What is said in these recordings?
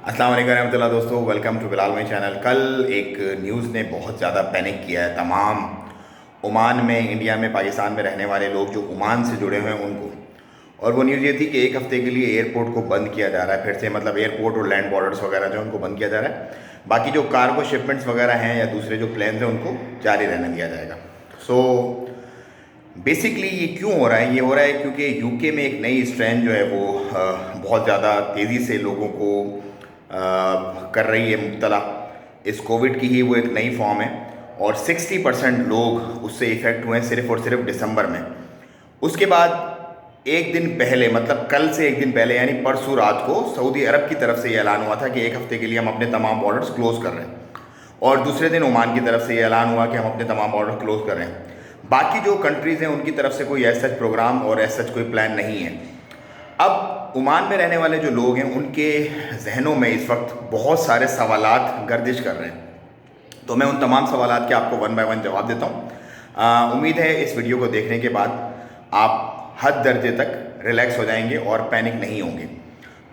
अस्सलाम वालेकुम रहमतुल्लाह दोस्तों, welcome to Bilal my channel. कल एक न्यूज़ ने बहुत ज़्यादा पैनिक किया है तमाम ओमान में, इंडिया में, पाकिस्तान में रहने वाले लोग जो ओमान से जुड़े हुए हैं उनको। और वो न्यूज़ ये थी कि एक हफ़्ते के लिए एयरपोर्ट को बंद किया जा रहा है फिर से, मतलब एयरपोर्ट और लैंड बॉर्डर्स वगैरह जो उनको बंद किया जा रहा है। बाकी जो कार्गो शिपमेंट्स वगैरह हैं या दूसरे जो प्लेन्स हैं उनको जारी रहने दिया जाएगा। सो बेसिकली ये क्यों हो रहा है? ये हो रहा है क्योंकि यूके में एक नई स्ट्रेन जो है वो बहुत ज़्यादा तेज़ी से लोगों को कर रही है मुब्तला। इस कोविड की ही वो एक नई फॉर्म है और 60% लोग उससे इफ़ेक्ट हुए हैं सिर्फ़ और सिर्फ दिसंबर में। उसके बाद एक दिन पहले, मतलब कल से एक दिन पहले यानी परसों रात को सऊदी अरब की तरफ से ये ऐलान हुआ था कि एक हफ़्ते के लिए हम अपने तमाम बॉर्डर्स क्लोज़ कर रहे हैं। और दूसरे दिन ओमान की तरफ से ये ऐलान हुआ कि हम अपने तमाम बॉर्डर क्लोज़ कर रहे हैं। बाकी जो कंट्रीज़ हैं उनकी तरफ से कोई ऐसा प्रोग्राम और ऐसा कोई प्लान नहीं है। अब ओमान में रहने वाले जो लोग हैं उनके जहनों में इस वक्त बहुत सारे सवालात गर्दिश कर रहे हैं, तो मैं उन तमाम सवालात के आपको वन बाय वन जवाब देता हूँ। उम्मीद है इस वीडियो को देखने के बाद आप हद दर्जे तक रिलैक्स हो जाएंगे और पैनिक नहीं होंगे।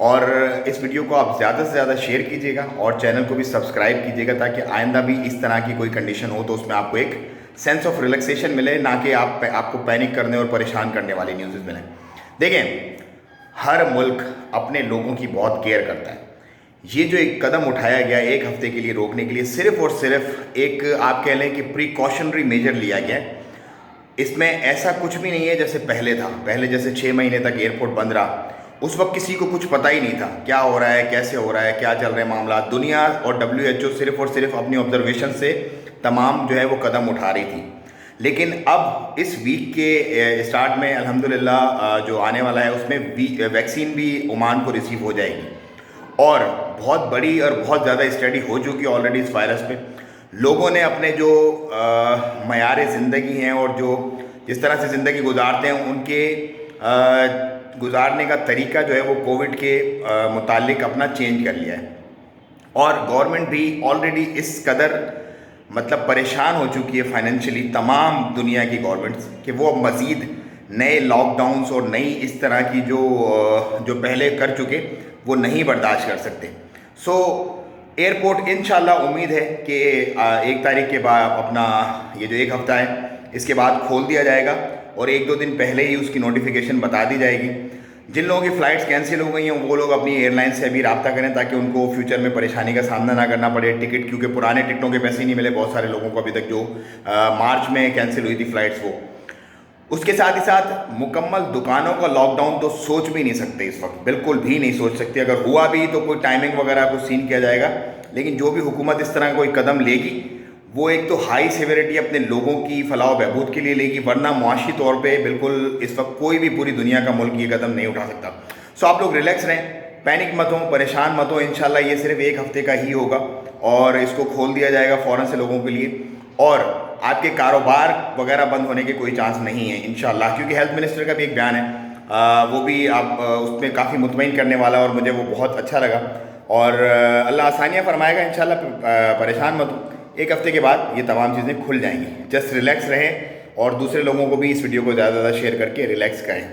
और इस वीडियो को आप ज़्यादा से ज़्यादा शेयर कीजिएगा और चैनल को भी सब्सक्राइब कीजिएगा ताकि आइंदा भी इस तरह की कोई कंडीशन हो तो उसमें आपको एक सेंस ऑफ रिलैक्सेशन मिले, ना कि आपको पैनिक करने और परेशान करने वाली न्यूज़ मिलें। देखें, हर मुल्क अपने लोगों की बहुत केयर करता है। ये जो एक कदम उठाया गया एक हफ्ते के लिए रोकने के लिए, सिर्फ और सिर्फ एक आप कह लें कि प्रिकॉशनरी मेजर लिया गया है। इसमें ऐसा कुछ भी नहीं है जैसे पहले था। पहले जैसे 6 महीने तक एयरपोर्ट बंद रहा, उस वक्त किसी को कुछ पता ही नहीं था क्या हो रहा है, कैसे हो रहा है, क्या चल रहे मामला। दुनिया और WHO सिर्फ और सिर्फ अपनी ऑब्जर्वेशन से तमाम जो है वो कदम उठा रही थी। लेकिन अब इस वीक के स्टार्ट में अल्हम्दुलिल्लाह जो आने वाला है उसमें वैक्सीन भी ओमान को रिसीव हो जाएगी और बहुत बड़ी और बहुत ज़्यादा स्टडी हो चुकी है ऑलरेडी इस वायरस पे। लोगों ने अपने जो मयार ज़िंदगी हैं और जो जिस तरह से ज़िंदगी गुजारते हैं उनके गुजारने का तरीका जो है वो कोविड के मुतालिक अपना चेंज कर लिया है। और गवर्नमेंट भी ऑलरेडी इस कदर मतलब परेशान हो चुकी है फाइनेंशियली, तमाम दुनिया की गवर्नमेंट्स, कि वो अब मज़ीद नए लॉकडाउन्स और नई इस तरह की जो पहले कर चुके वो नहीं बर्दाश्त कर सकते। सो एयरपोर्ट इंशाल्लाह उम्मीद है कि 1 तारीख के बाद अपना ये जो एक हफ़्ता है इसके बाद खोल दिया जाएगा और 1-2 दिन पहले ही उसकी नोटिफिकेशन बता दी जाएगी। जिन लोगों की फ़्लाइट्स कैंसिल हो गई हैं वो लोग अपनी एयरलाइन से अभी रब्ता करें ताकि उनको फ्यूचर में परेशानी का सामना ना करना पड़े। टिकट क्योंकि पुराने टिकटों के पैसे ही नहीं मिले बहुत सारे लोगों को अभी तक, जो मार्च में कैंसिल हुई थी फ़्लाइट्स वो। उसके साथ ही साथ मुकम्मल दुकानों का लॉकडाउन तो सोच भी नहीं सकते इस वक्त, बिल्कुल भी नहीं सोच सकते। अगर हुआ भी तो कोई टाइमिंग वगैरह कुछ सीन किया जाएगा, लेकिन जो भी हुकूमत इस तरह कोई कदम लेगी वो एक तो हाई सेवेरिटी अपने लोगों की फलाह बहबूद के लिए लेगी, वरना मुआशी तौर पे बिल्कुल इस वक्त कोई भी पूरी दुनिया का मुल्क ये कदम नहीं उठा सकता। सो आप लोग रिलैक्स रहें, पैनिक मत हो, परेशान मत हो। इंशाल्लाह ये सिर्फ एक हफ्ते का ही होगा और इसको खोल दिया जाएगा फ़ौरन से लोगों के लिए। और आपके कारोबार वगैरह बंद होने के कोई चांस नहीं है इंशाल्लाह, क्योंकि हेल्थ मिनिस्टर का भी एक बयान है, वो भी आप उसमें काफ़ी मुतमईन करने वाला और मुझे वो बहुत अच्छा लगा। और अल्लाह आसानियाँ फरमाएगा इंशाल्लाह, परेशान मत हो। एक हफ्ते के बाद ये तमाम चीज़ें खुल जाएंगी। जस्ट रिलैक्स रहें और दूसरे लोगों को भी इस वीडियो को ज़्यादा से ज़्यादा शेयर करके रिलैक्स करें।